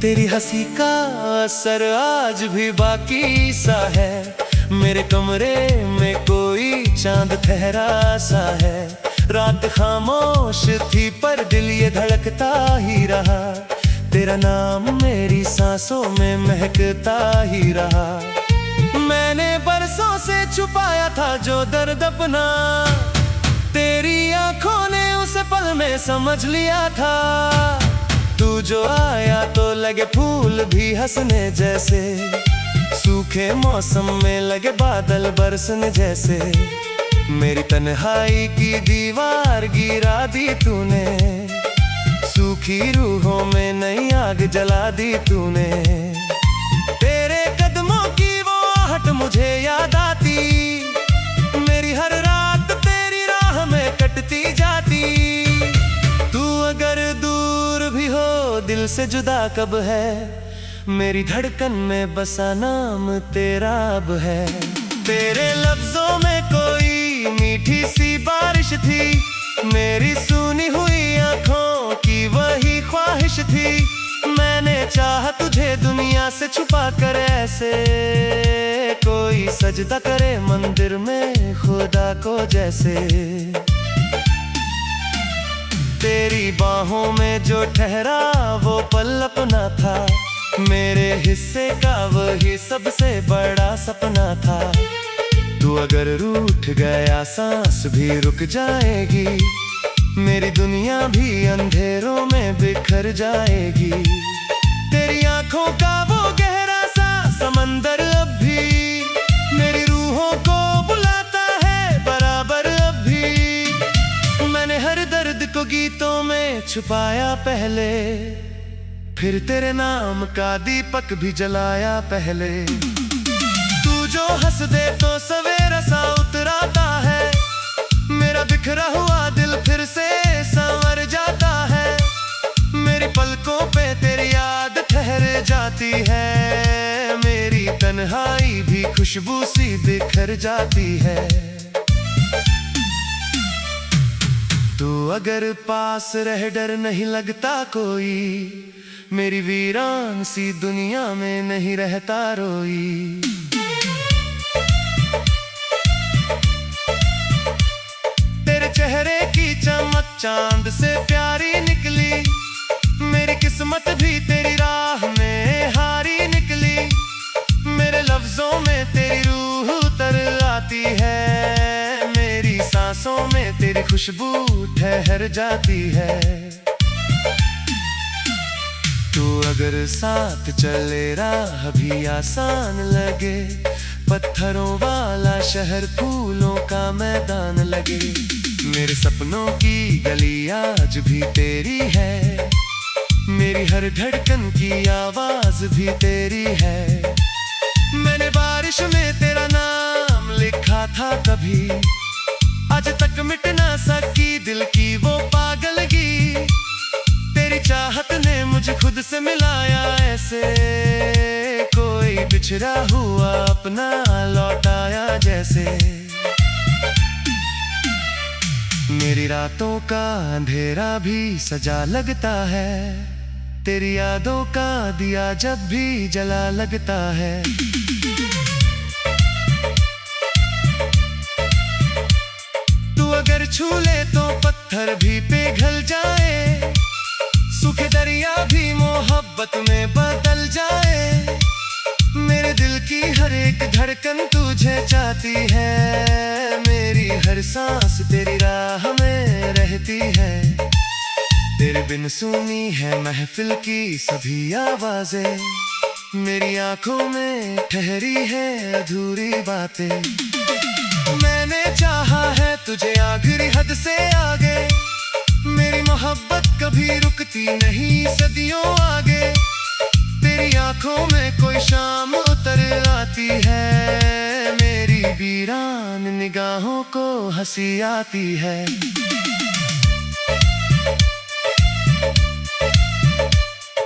तेरी हंसी का असर आज भी बाकी सा है। मेरे कमरे में कोई चांद ठहरा सा है। रात खामोश थी पर दिल ये धड़कता ही रहा। तेरा नाम मेरी सांसों में महकता ही रहा। मैंने बरसों से छुपाया था जो दर्द अपना, तेरी आंखों ने उसे पल में समझ लिया था। तू जो आया तो लगे फूल भी हंसने जैसे, सूखे मौसम में लगे बादल बरसने जैसे। मेरी तन्हाई की दीवार गिरा दी तूने, सूखी रूहों में नई आग जला दी तूने। तेरे कदमों की वो आहट मुझे याद आती, मेरी हर रात तेरी राह में कटती जाती। तू अगर दूर भी हो दिल से जुदा कब है, मेरी धड़कन में बसा नाम तेरा अब है। तेरे लफ्जों में कोई मीठी सी बारिश थी, मेरी सुनी हुई आंखों की वही ख्वाहिश थी। मैंने चाहा तुझे दुनिया से छुपा कर ऐसे, कोई सजदा करे मंदिर में खुदा को जैसे। तेरी बाहों में जो ठहरा वो पल अपना था, मेरे हिस्से का वही सबसे बड़ा सपना था। तू अगर रूठ गया सांस भी रुक जाएगी, मेरी दुनिया भी अंधेरों में बिखर जाएगी। तेरी आंखों का वो गहरा सा समंदर अब भी मेरी रूहों को बुलाता है बराबर अब भी। मैंने हर दर्द को गीतों में छुपाया पहले, फिर तेरे नाम का दीपक भी जलाया पहले। तू जो हंस दे तो सवेरा सा उतराता है, मेरा बिखरा हुआ दिल फिर से संवर जाता है। मेरी पलकों पे तेरी याद ठहर जाती है, मेरी तन्हाई भी खुशबू सी बिखर जाती है। तू अगर पास रह डर नहीं लगता कोई, मेरी वीरान सी दुनिया में नहीं रहता रोई। तेरे चेहरे की चमक चांद से प्यारी निकली, मेरी किस्मत भी तेरी राह में हारी निकली। मेरे लफ्जों में तेरी रूह उतर आती है, मेरी सांसों में तेरी खुशबू ठहर जाती है। तू अगर साथ चले राह भी आसान लगे, पत्थरों वाला शहर फूलों का मैदान लगे। मेरे सपनों की गली आज भी तेरी है, मेरी हर धड़कन की आवाज भी तेरी है। मैंने बारिश में तेरा नाम लिखा था कभी, आज तक मिट ना सकी दिल की वो पागलगी। तेरी चाहत ने मुझे खुद से मिलाया ऐसे, कोई बिछड़ा हुआ अपना लौट आया जैसे। मेरी रातों का अंधेरा भी सजा लगता है, तेरी यादों का दिया जब भी जला लगता है। तू अगर छू ले तो पत्थर भी पिघल जाए, सूखे दरिया भी मोहब्बत में बदल जाए। मेरे दिल की हर एक धड़कन तुझे चाहती है, मेरी हर सांस तेरी राह में रहती है। तेरे बिन सुनी है महफिल की सभी आवाजें, मेरी आंखों में ठहरी है अधूरी बातें। मैंने चाहा है तुझे आखिरी हद से आगे, मेरी मोहब्बत कभी रुकती नहीं सदियों आगे। तेरी आंखों में कोई शाम उतर आती है, मेरी वीरान निगाहों को हंसी आती है।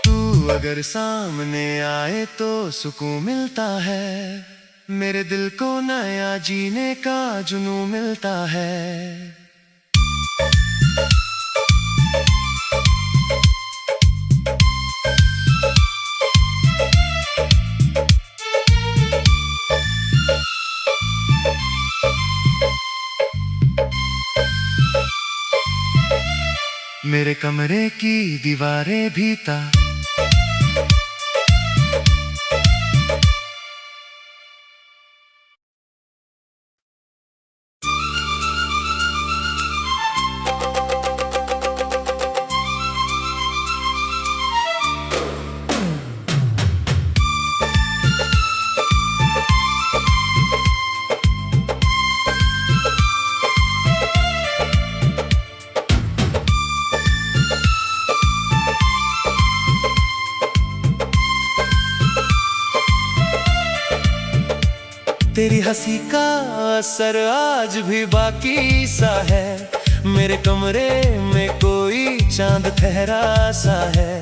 तू अगर सामने आए तो सुकून मिलता है, मेरे दिल को नया जीने का जुनून मिलता है। मेरे कमरे की दीवारें भी ता तेरी हंसी का असर आज भी बाकी सा है। मेरे कमरे में कोई चांद ठहरा सा है।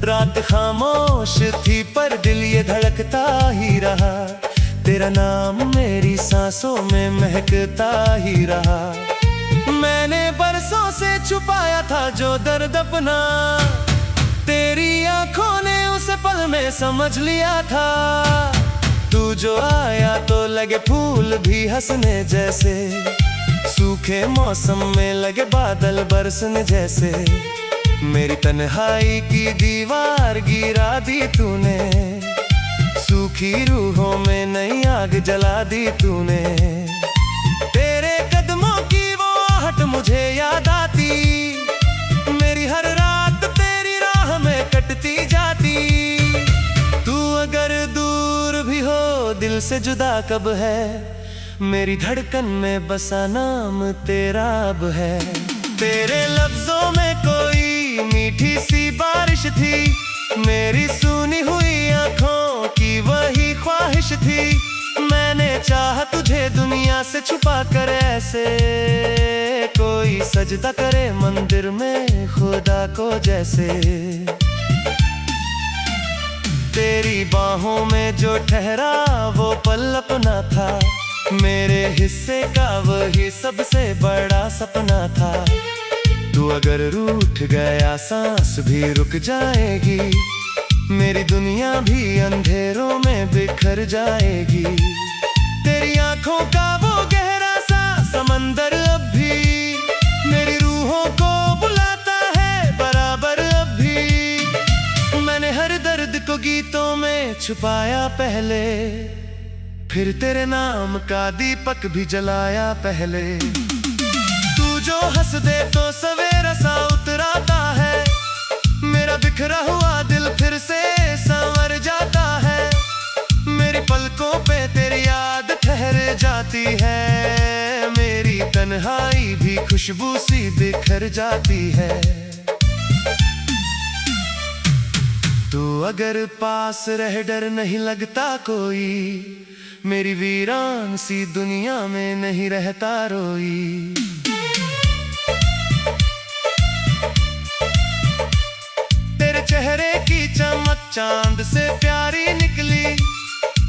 रात खामोश थी पर दिल ये धड़कता ही रहा। तेरा नाम मेरी सांसों में महकता ही रहा। मैंने बरसों से छुपाया था जो दर्द अपना, तेरी आंखों ने उसे पल में समझ लिया था। तू जो आया तो लगे फूल भी हंसने जैसे, सूखे मौसम में लगे बादल बरसने जैसे। मेरी तन्हाई की दीवार गिरा दी तूने, सूखी रूहों में नई आग जला दी तूने। तेरे कदमों की वो आहट मुझे याद आती, मेरी हर रात तेरी राह में कटती जाती। तू अगर दूर भी हो दिल से जुदा कब है, मेरी धड़कन में बसा नाम तेरा अब है। तेरे लफ्जों में कोई मीठी सी बारिश थी, मेरी सुनी हुई आंखों की वही ख्वाहिश थी। मैंने चाहा तुझे दुनिया से छुपा कर ऐसे, कोई सजदा करे मंदिर में खुदा को जैसे। तेरी बाहों में जो ठहरा वो पल अपना था, मेरे हिस्से का वही सबसे बड़ा सपना था। तू अगर रूठ गया सांस भी रुक जाएगी, मेरी दुनिया भी अंधेरों में बिखर जाएगी। तेरी आंखों का वो गहरा सा समंदर अब भी मेरी रूहों को बुलाता है बराबर अब भी। मैंने हर दर्द को गीतों में छुपाया पहले, फिर तेरे नाम का दीपक भी जलाया पहले। तू जो हंस दे तो सवेरा सा उतराता है, मेरा बिखरा हुआ दिल फिर से संवर जाता है। मेरी पलकों पे तेरी याद ठहर जाती है, मेरी तन्हाई भी खुशबू सी बिखर जाती है। तू अगर पास रह डर नहीं लगता कोई, मेरी वीरान सी दुनिया में नहीं रहता रोई। तेरे चेहरे की चमक चांद से प्यारी निकली,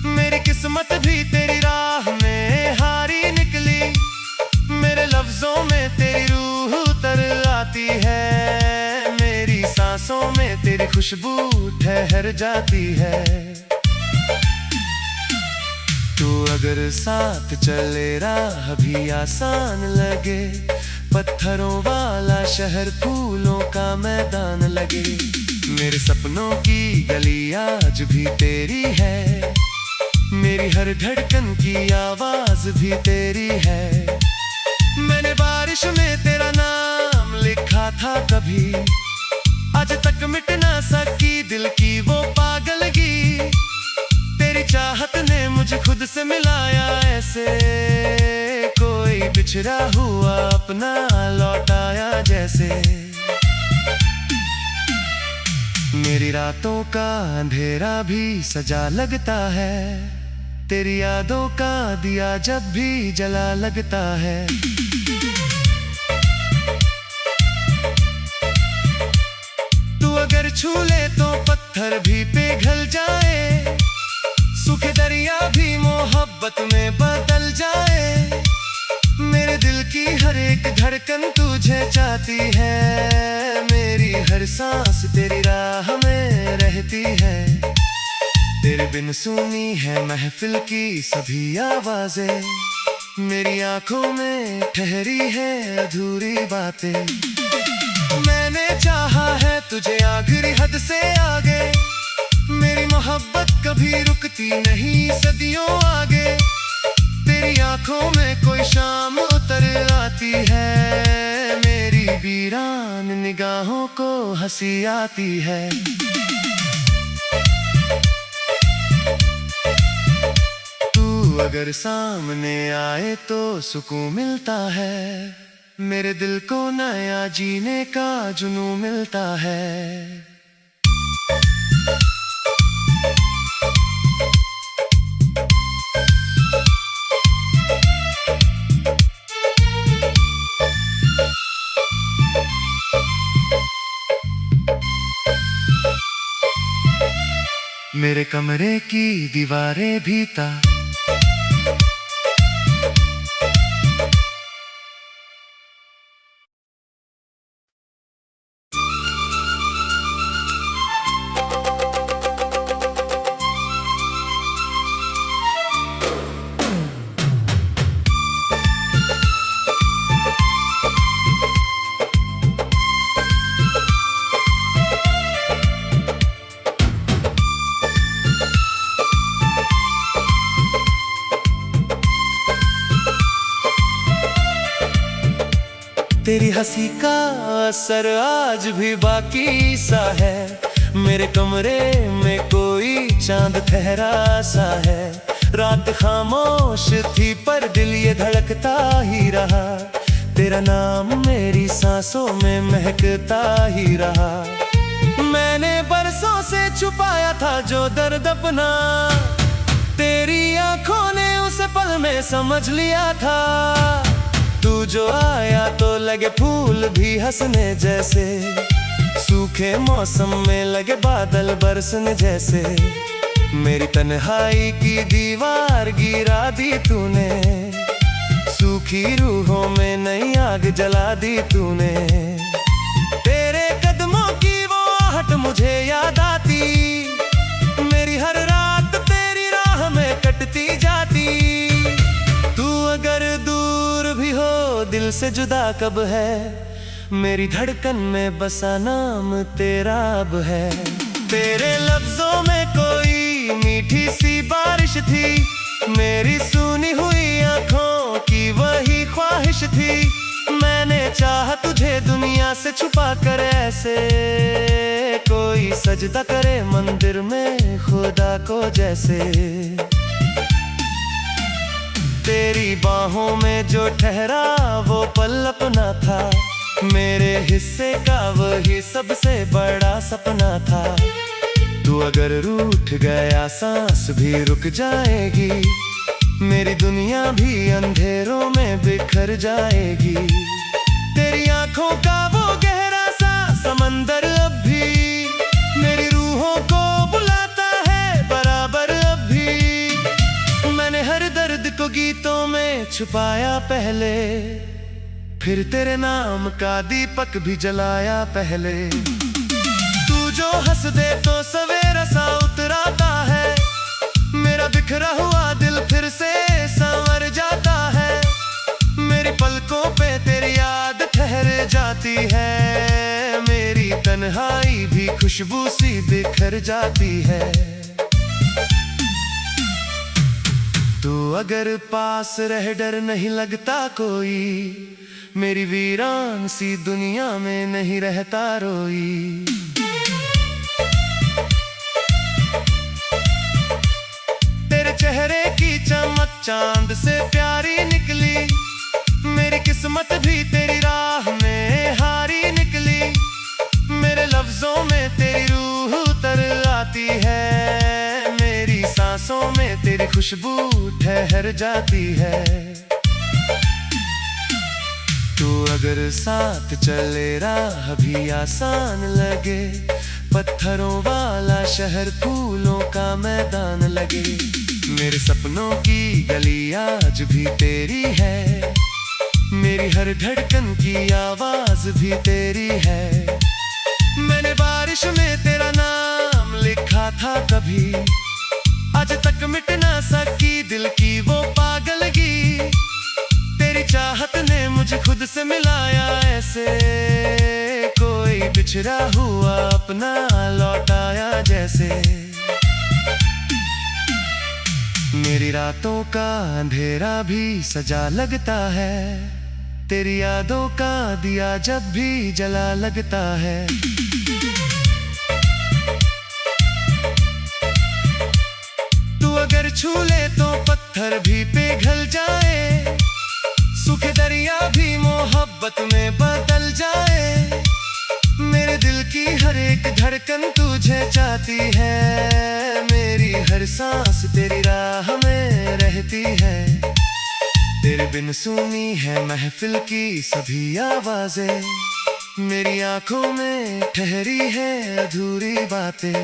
मेरी किस्मत भी तेरी राह में हारी निकली। मेरे लफ्जों में तेरी रूह उतर आती है, मेरी सांसों में तेरी खुशबू ठहर जाती है। तू अगर साथ चले राह भी आसान लगे, पत्थरों वाला शहर फूलों का मैदान लगे। मेरे सपनों की गली आज भी तेरी है, मेरी हर धड़कन की आवाज भी तेरी है। मैंने बारिश में तेरा नाम लिखा था कभी, आज तक मिट ना सकी दिल की वो पागलगी। तेरी चाहत ने मुझे खुद से मिलाया ऐसे, कोई बिछड़ा हुआ अपना लौट आया जैसे। मेरी रातों का अंधेरा भी सजा लगता है, तेरी यादों का दिया जब भी जला लगता है। तू अगर छू ले तो पत्थर भी पिघल जाए, सूखे दरिया भी मोहब्बत में बदल जाए। मेरे दिल की हर एक धड़कन तुझे चाहती है, मेरी हर सांस तेरी राह में रहती है। तेरे बिन सुनी है महफिल की सभी आवाजें, मेरी आंखों में ठहरी है अधूरी बातें। मैंने मैंने चाहा है तुझे आखिरी हद से आगे, मेरी मोहब्बत कभी रुकती नहीं सदियों आगे। तेरी आंखों में कोई शाम उतर आती है, मेरी वीरान निगाहों को हंसी आती है। तू अगर सामने आए तो सुकून मिलता है, मेरे दिल को नया जीने का जुनून मिलता है। मेरे कमरे की दीवारें भी ता तेरी हंसी का असर आज भी बाकी सा है, मेरे कमरे में कोई चांद ठहरा सा है। रात खामोश थी पर दिल ये धड़कता ही रहा, तेरा नाम मेरी सांसों में महकता ही रहा। मैंने बरसों से छुपाया था जो दर्द अपना, तेरी आंखों ने उसे पल में समझ लिया था। तू जो आया तो लगे फूल भी हंसने जैसे, सूखे मौसम में लगे बादल बरसने जैसे। मेरी तन्हाई की दीवार गिरा दी तूने, सूखी रूहों में नई आग जला दी तूने। तेरे कदमों की वो आहट मुझे याद आती, मेरी हर रात तेरी राह में कटती जाती। तू अगर दूर भी हो दिल से जुदा कब है, मेरी धड़कन में बसा नाम तेरा अब है। तेरे लफ्जों में कोई मीठी सी बारिश थी, मेरी सुनी हुई आंखों की वही ख्वाहिश थी। मैंने चाहा तुझे दुनिया से छुपा कर ऐसे, कोई सजदा करे मंदिर में खुदा को जैसे। तेरी बाहों में जो ठहरा वो पल अपना था, मेरे हिस्से का वही सबसे बड़ा सपना था। तू अगर रूठ गया सांस भी रुक जाएगी, मेरी दुनिया भी अंधेरों में बिखर जाएगी। तेरी आंखों का वो गहरा सा समंदर अब भी मेरी रूहों को बुलाता है बराबर अब भी। मैंने हर दर्द को गीतों में छुपाया पहले, फिर तेरे नाम का दीपक भी जलाया पहले। तू जो हंस दे तो सवेरा सा उतराता है, मेरा बिखरा हुआ दिल फिर से संवर जाता है। मेरी पलकों पे तेरी याद ठहर जाती है, मेरी तन्हाई भी खुशबू सी बिखर जाती है। तू अगर पास रह डर नहीं लगता कोई, मेरी वीरान सी दुनिया में नहीं रहता रोई। तेरे चेहरे की चमक चांद से प्यारी निकली, मेरी किस्मत भी तेरी राह में हारी निकली। मेरे लफ्जों में तेरी रूह उतर आती है, मेरी सांसों में तेरी खुशबू ठहर जाती है। तू अगर साथ चले राह भी आसान लगे, पत्थरों वाला शहर फूलों का मैदान लगे। मेरे सपनों की गली आज भी तेरी है, मेरी हर धड़कन की आवाज भी तेरी है। मैंने बारिश में तेरा नाम लिखा था कभी, आज तक मिट ना सकी दिल की वो पागलगी। तेरी चाहत ने मुझे खुद से मिलाया ऐसे, कोई बिछड़ा हुआ अपना लौट आया जैसे। मेरी रातों का अंधेरा भी सजा लगता है, तेरी यादों का दिया जब भी जला लगता है। तू अगर छू ले तो पत्थर भी पिघल जाए, सूखे दरिया भी मोहब्बत में बदल जाए। मेरे दिल की हर एक धड़कन तुझे चाहती है, मेरी हर सांस तेरी राह में रहती है। तेरे बिन सुनी है महफिल की सभी आवाजें, मेरी आंखों में ठहरी है अधूरी बातें।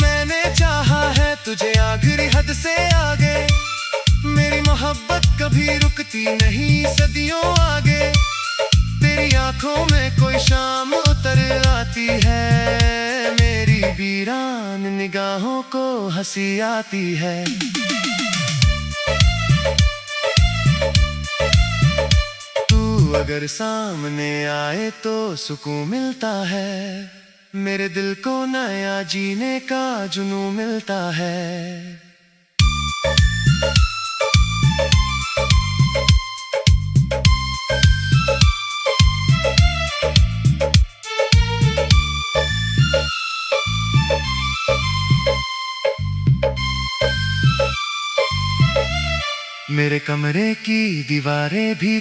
मैंने चाहा है तुझे आखिरी हद से आगे, मेरी मोहब्बत कभी रुकती नहीं सदियों आगे। तेरी आंखों में कोई शाम उतर आती है, मेरी वीरान निगाहों को हंसी आती है। तू अगर सामने आए तो सुकून मिलता है, मेरे दिल को नया जीने का जुनून मिलता है। मेरे कमरे की दीवारें भी